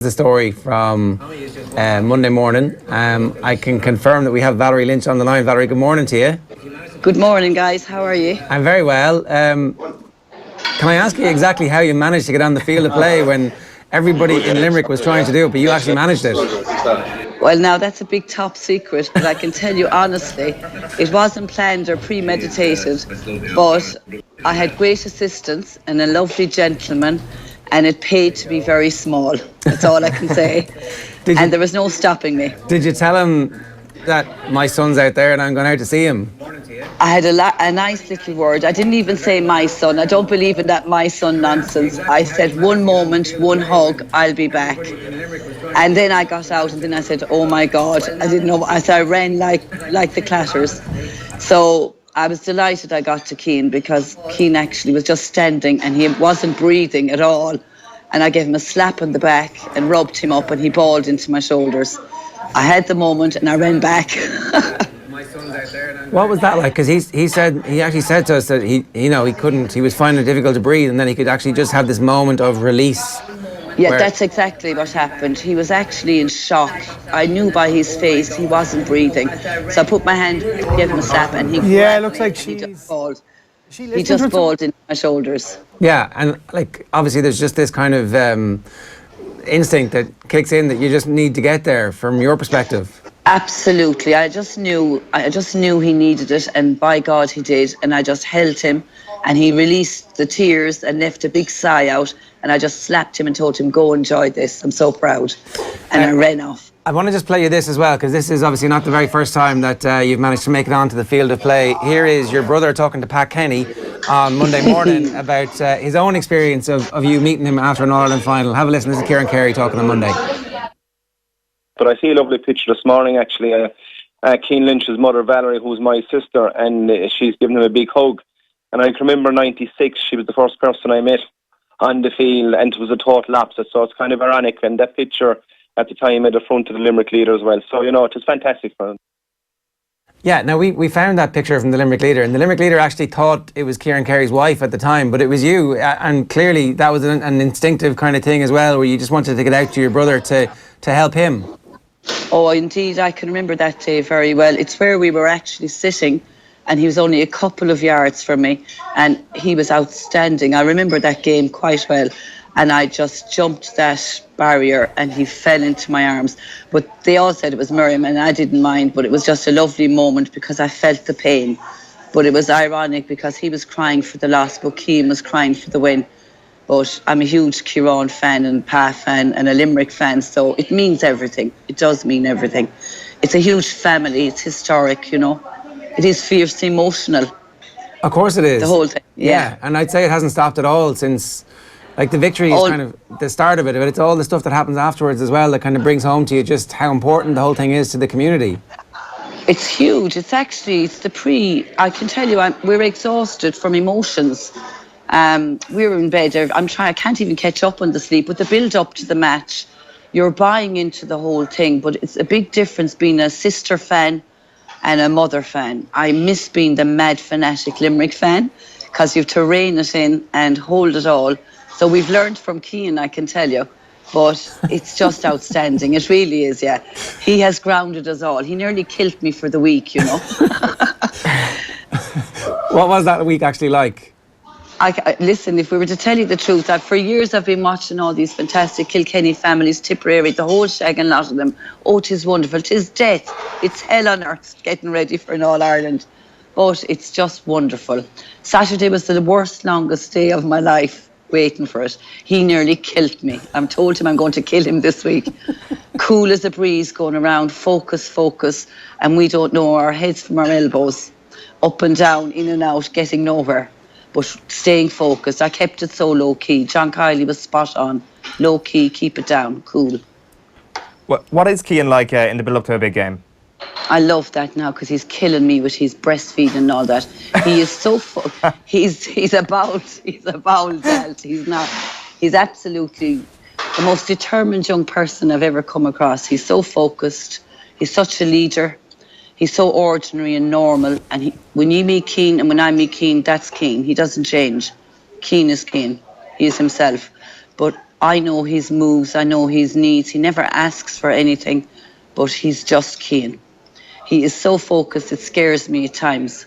The story from Monday morning. I can confirm that we have Valerie Lynch on the line. Valerie, good morning to you. Good morning, guys. How are you? I'm very well. Can I ask you exactly how you managed to get on the field of play when everybody in Limerick was trying to do it, but you actually managed it? Well, now that's a big top secret, but I can tell you honestly, it wasn't planned or premeditated, but I had great assistance and a lovely gentleman, and it paid to be very small. That's all I can say. And there was no stopping me. Did you tell him that my son's out there and I'm going out to see him? I had a nice little word. I didn't even say my son. I don't believe in that my son nonsense. I said one moment, one hug, I'll be back. And then I got out and then I said, oh my God, I didn't know. I ran like the clatters. So I was delighted I got to Cian, because Cian actually was just standing and he wasn't breathing at all. And I gave him a slap on the back and rubbed him up and he bawled into my shoulders. I had the moment and I ran back. What was that like? Because he actually said to us that he was finding it difficult to breathe, and then he could actually just have this moment of release. Yeah, that's exactly what happened. He was actually in shock. I knew by his face he wasn't breathing. So I put my hand, gave him a slap, and he it looks like he just bawled. He just bawled into my shoulders. Yeah, and obviously there's just this kind of instinct that kicks in that you just need to get there from your perspective. Absolutely. I just knew he needed it, and by God he did. And I just held him and he released the tears and left a big sigh out, and I just slapped him and told him, go enjoy this. I'm so proud. And I ran off. I want to just play you this as well, because this is obviously not the very first time that you've managed to make it onto the field of play. Here is your brother talking to Pat Kenny on Monday morning about his own experience of you meeting him after an All-Ireland final. Have a listen. This is Cian Carey talking on Monday. But I see a lovely picture this morning, actually. Cian Lynch's mother, Valerie, who's my sister, and she's given him a big hug. And I can remember 96, she was the first person I met on the field, and it was a total opposite. So it's kind of ironic. And that picture at the time at the front of the Limerick leader as well. So, it was fantastic for him. Yeah, now we found that picture from the Limerick leader, and the Limerick leader actually thought it was Cian Carey's wife at the time, but it was you. And clearly that was an instinctive kind of thing as well, where you just wanted to get out to your brother to help him. Oh, indeed, I can remember that day very well. It's where we were actually sitting, and he was only a couple of yards from me, and he was outstanding. I remember that game quite well, and I just jumped that barrier and he fell into my arms. But they all said it was Miriam, and I didn't mind, but it was just a lovely moment because I felt the pain. But it was ironic because he was crying for the loss, but Cian was crying for the win. But I'm a huge Cian fan and Pa fan and a Limerick fan, so it means everything. It does mean everything. It's a huge family. It's historic, It is fiercely emotional. Of course it is. The whole thing, yeah. And I'd say it hasn't stopped at all since, the victory is kind of the start of it, but it's all the stuff that happens afterwards as well that kind of brings home to you just how important the whole thing is to the community. It's huge. I can tell you, we're exhausted from emotions. We were in bed. I can't even catch up on the sleep. But the build up to the match, you're buying into the whole thing. But it's a big difference being a sister fan and a mother fan. I miss being the mad fanatic Limerick fan, because you have to rein it in and hold it all. So we've learned from Cian, I can tell you. But it's just outstanding. It really is, yeah. He has grounded us all. He nearly killed me for the week, What was that week actually like? Listen, if we were to tell you the truth, for years I've been watching all these fantastic Kilkenny families, Tipperary, the whole shag and lot of them. Oh, 'tis wonderful. 'Tis death. It's hell on earth getting ready for an All-Ireland. But it's just wonderful. Saturday was the worst, longest day of my life waiting for it. He nearly killed me. I'm told him I'm going to kill him this week. Cool as a breeze going around, focus, and we don't know our heads from our elbows. Up and down, in and out, getting nowhere. But staying focused. I kept it so low-key. John Kiley was spot on. Low-key, keep it down, cool. What is Cian like in the build-up to a big game? I love that now because he's killing me with his breastfeeding and all that. He is so he's a bowel belt. He's absolutely the most determined young person I've ever come across. He's so focused. He's such a leader. He's so ordinary and normal. And when you meet Cian and when I meet Cian, that's Cian. He doesn't change. Cian is Cian. He is himself. But I know his moves, I know his needs. He never asks for anything, but he's just Cian. He is so focused, it scares me at times.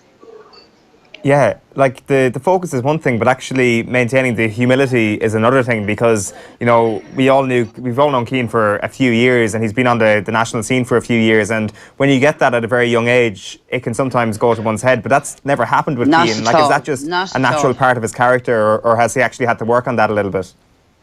Yeah, like the focus is one thing, but actually maintaining the humility is another thing, because, you know, we've all known Cian for a few years, and he's been on the national scene for a few years, and when you get that at a very young age, it can sometimes go to one's head, but that's never happened with Cian. Like, is that just a natural part of his character, or has he actually had to work on that a little bit?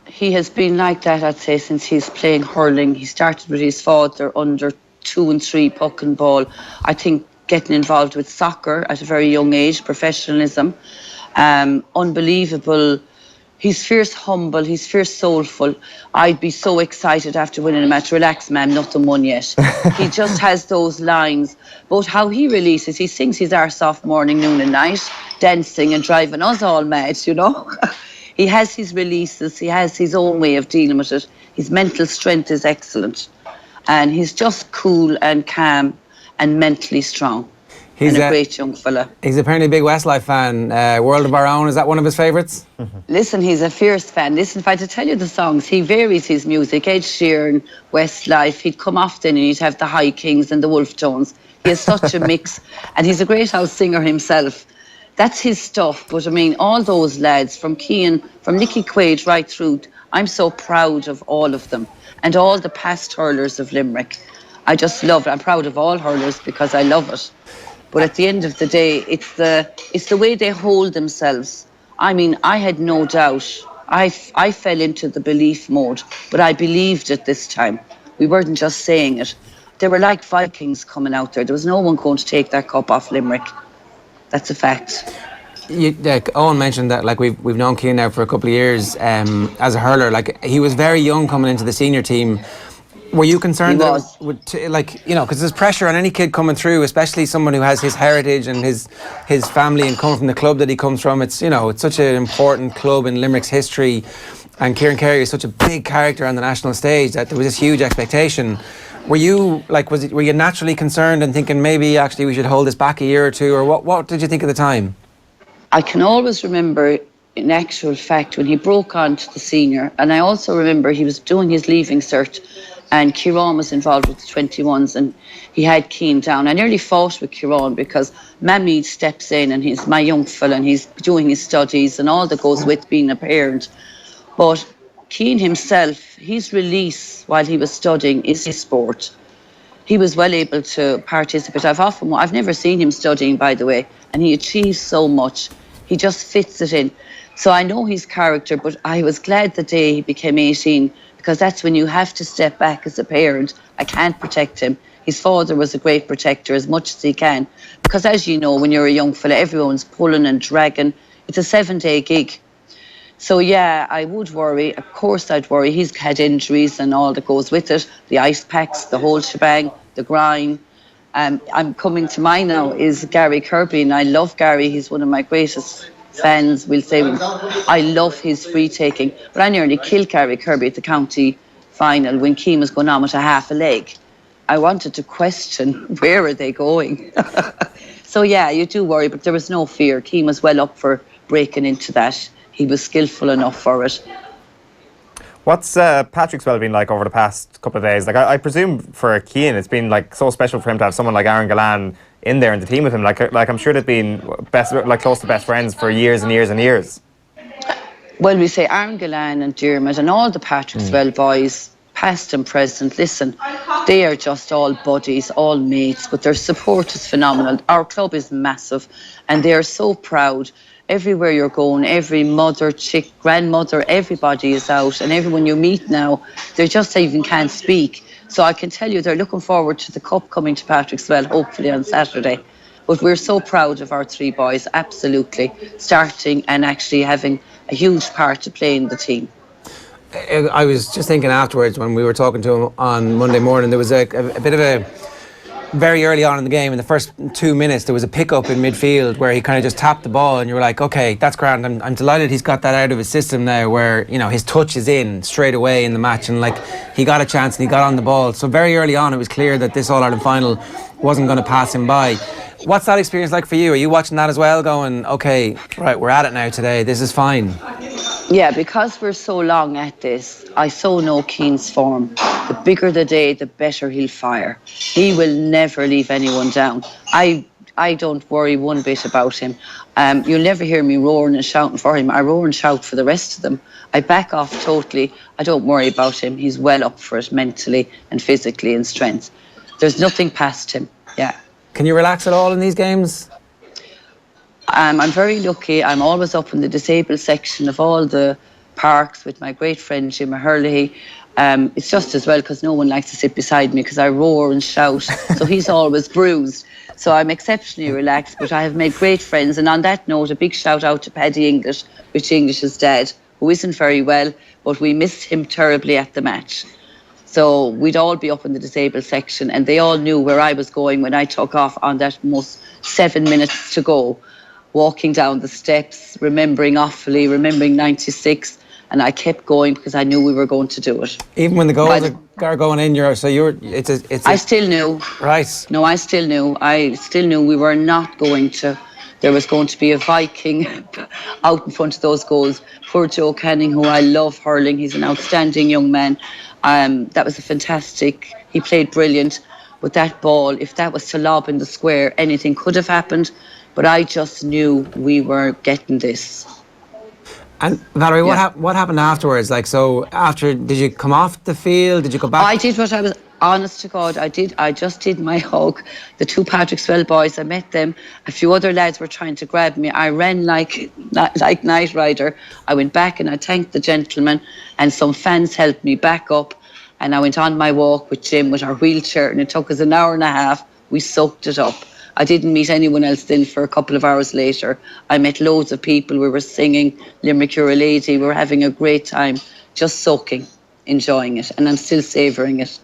He has been like that, I'd say, since he's playing hurling. He started with his father under 2 and 3 puck and ball. I think getting involved with soccer at a very young age, professionalism, unbelievable. He's fierce humble, he's fierce soulful. I'd be so excited after winning a match. Relax, ma'am, nothing won yet. He just has those lines. But how he releases, he sings his arse off morning, noon and night, dancing and driving us all mad, you know. He has his releases, he has his own way of dealing with it. His mental strength is excellent. And he's just cool and calm and mentally strong. He's a great young fella. He's apparently a big Westlife fan. World of Our Own, is that one of his favourites? Listen, he's a fierce fan. Listen, if I had to tell you the songs, he varies his music. Ed Sheeran, Westlife, he'd come often and he'd have the High Kings and the Wolf Tones. He has such a mix, and he's a great house singer himself. That's his stuff. But I mean, all those lads, from Cian, from Nicky Quaid right through, I'm so proud of all of them, and all the past hurlers of Limerick. I just love it. I'm proud of all hurlers because I love it. But at the end of the day, it's the way they hold themselves. I mean, I had no doubt. I fell into the belief mode, but I believed it this time. We weren't just saying it. They were like Vikings coming out there. There was no one going to take that cup off Limerick. That's a fact. Owen mentioned that, like, we've known Cian now for a couple of years as a hurler. Like, he was very young coming into the senior team. Were you concerned like, you know, because there's pressure on any kid coming through, especially someone who has his heritage and his family and coming from the club that he comes from? It's, you know, it's such an important club in Limerick's history, and Kieran Carey is such a big character on the national stage that there was this huge expectation. Were you like, were you naturally concerned and thinking maybe actually we should hold this back a year or two, or what did you think at the time? I can always remember, in actual fact, when he broke on to the senior, and I also remember he was doing his leaving cert, and Kieran was involved with the 21s, and he had Cian down. I nearly fought with Kieran because Mammy steps in and he's my young fella and he's doing his studies and all that goes with being a parent. But Cian himself, his release while he was studying is his sport. He was well able to participate. I've never seen him studying, by the way, and he achieves so much. He just fits it in. So I know his character, but I was glad the day he became 18, because that's when you have to step back as a parent. I can't protect him. His father was a great protector as much as he can, because as you know, when you're a young fella, everyone's pulling and dragging. It's a 7-day gig. So yeah, I would worry. Of course I'd worry. He's had injuries and all that goes with it. The ice packs, the whole shebang, the grind. I'm coming to mind now is Gary Kirby, and I love Gary. He's one of my greatest fans, we'll say. I love his free taking, but I nearly killed Gary Kirby at the county final when Cian was going on with a half a leg. I wanted to question, where are they going? So yeah, you do worry, but there was no fear. Cian was well up for breaking into that. He was skillful enough for it. What's Patrick's well been like over the past couple of days? Like, I presume for Cian, it's been like so special for him to have someone like Aaron Gillan in there in the team with him. Like I'm sure they've been close to best friends for years and years and years. Well, we say Aaron Gillan and Dermot and all the Patrick's well boys, past and present. Listen, they are just all buddies, all mates, but their support is phenomenal. Our club is massive, and they are so proud. Everywhere you're going, every mother, chick, grandmother, everybody is out, and everyone you meet now, they just even can't speak. So I can tell you they're looking forward to the cup coming to Patrickswell, hopefully on Saturday. But we're so proud of our 3 boys, absolutely, starting and actually having a huge part to play in the team. I was just thinking afterwards when we were talking to him on Monday morning, there was a bit of a, very early on in the game, in the first 2 minutes, there was a pick-up in midfield where he kind of just tapped the ball, and you were like, okay, that's grand. I'm delighted he's got that out of his system now, where, you know, his touch is in straight away in the match, and like, he got a chance and he got on the ball. So very early on, it was clear that this All-Ireland final wasn't going to pass him by. What's that experience like for you? Are you watching that as well, going, okay, right, we're at it now today, this is fine? Yeah, because we're so long at this, I so know Keane's form. The bigger the day, the better he'll fire. He will never leave anyone down. I don't worry one bit about him. You'll never hear me roaring and shouting for him. I roar and shout for the rest of them. I back off totally. I don't worry about him. He's well up for it mentally and physically and strength. There's nothing past him. Yeah. Can you relax at all in these games? I'm very lucky. I'm always up in the disabled section of all the parks with my great friend Jim Hurley. It's just as well because no one likes to sit beside me because I roar and shout. So he's always bruised. So I'm exceptionally relaxed, but I have made great friends. And on that note, a big shout out to Paddy English, Rich English's dad, who isn't very well, but we missed him terribly at the match. So we'd all be up in the disabled section and they all knew where I was going when I took off on that most 7 minutes to go. Walking down the steps, remembering awfully, remembering 96, and I kept going because I knew we were going to do it. Even when the goals are going in, I still knew. Right. No, I still knew. I still knew we were not going to. There was going to be a Viking out in front of those goals. Poor Joe Canning, who I love hurling. He's an outstanding young man. That was a fantastic. He played brilliant. But that ball, if that was to lob in the square, anything could have happened. But I just knew we were getting this. And Valerie, what happened afterwards? Like, so after, did you come off the field? Did you go back? I did what I was, honest to God, I did. I just did my hug. The two Patrickswell boys, I met them. A few other lads were trying to grab me. I ran like Knight Rider. I went back and I thanked the gentleman, and some fans helped me back up. And I went on my walk with Jim with our wheelchair, and it took us an hour and a half. We soaked it up. I didn't meet anyone else then for a couple of hours later. I met loads of people. We were singing Limerick, You're a Lady. We were having a great time, just soaking, enjoying it. And I'm still savouring it.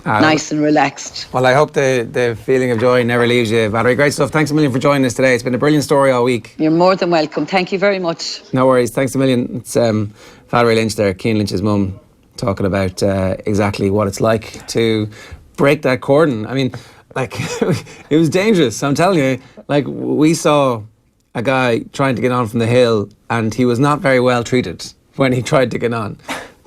Nice and relaxed. Well, I hope the feeling of joy never leaves you, Valerie. Great stuff. Thanks a million for joining us today. It's been a brilliant story all week. You're more than welcome. Thank you very much. No worries. Thanks a million. It's Valerie Lynch there, Cian Lynch's mum, talking about exactly what it's like to break that cordon. I mean, like, it was dangerous, I'm telling you. Like, we saw a guy trying to get on from the hill and he was not very well treated when he tried to get on.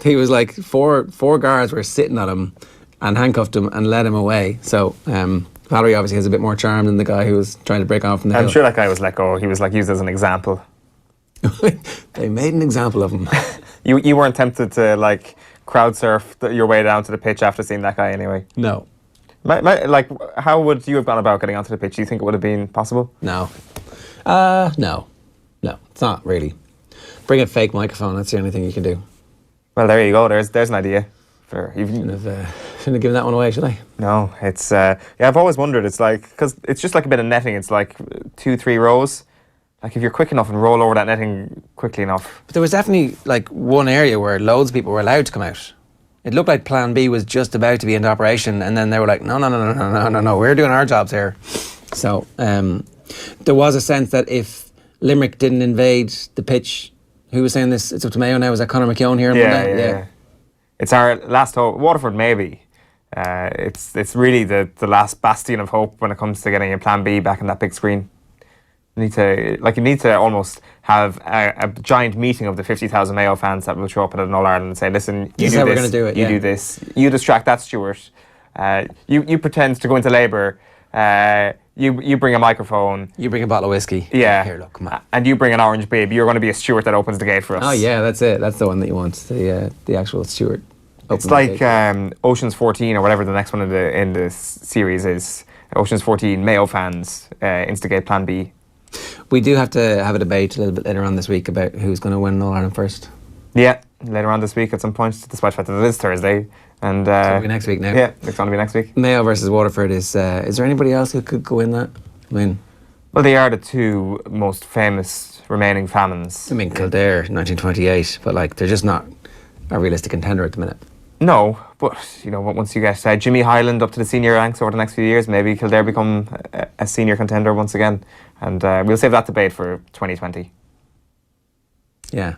He was like, four guards were sitting on him and handcuffed him and led him away. So Valerie obviously has a bit more charm than the guy who was trying to break on from the hill. I'm sure that guy was let go. He was like used as an example. They made an example of him. You weren't tempted to like crowd surf your way down to the pitch after seeing that guy anyway? No. Like, how would you have gone about getting onto the pitch? Do you think it would have been possible? No. No, it's not really. Bring a fake microphone, that's the only thing you can do. Well, there you go. There's an idea. Shouldn't have given that one away, should I? No, it's... yeah, I've always wondered, it's like... Because it's just like a bit of netting. It's like 2-3 rows. Like, if you're quick enough and roll over that netting quickly enough. But there was definitely, like, one area where loads of people were allowed to come out. It looked like Plan B was just about to be into operation, and then they were like, no, we're doing our jobs here. So there was a sense that if Limerick didn't invade the pitch, who was saying this? It's up to Mayo now. Was that Conor McKeown here on Monday? Yeah. It's our last hope. Waterford, maybe. It's really the last bastion of hope when it comes to getting a Plan B back on that big screen. You need to almost have a giant meeting of the 50,000 Mayo fans that will show up at an All-Ireland and say, listen, you do this, do this, you distract that Stuart, you pretend to go into labour, you bring a microphone. You bring a bottle of whiskey. Yeah. Here, look, come on. And you bring an orange bib. You're going to be a Stuart that opens the gate for us. Oh yeah, that's it. That's the one that you want, the actual Stuart. It's like Ocean's 14 or whatever the next one in the series is. Ocean's 14, Mayo fans instigate Plan B. We do have to have a debate a little bit later on this week about who's going to win All Ireland first. Yeah, later on this week at some point, despite the fact that it is Thursday. And it'll be next week now. Yeah, it's going to be next week. Mayo versus Waterford is there anybody else who could go in that? I mean, well, they are the two most famous remaining famines. I mean, Kildare, 1928, but like they're just not a realistic contender at the minute. No, but you know, once you get Jimmy Hyland up to the senior ranks over the next few years, maybe Kildare become a senior contender once again. And we'll save that debate for 2020. Yeah.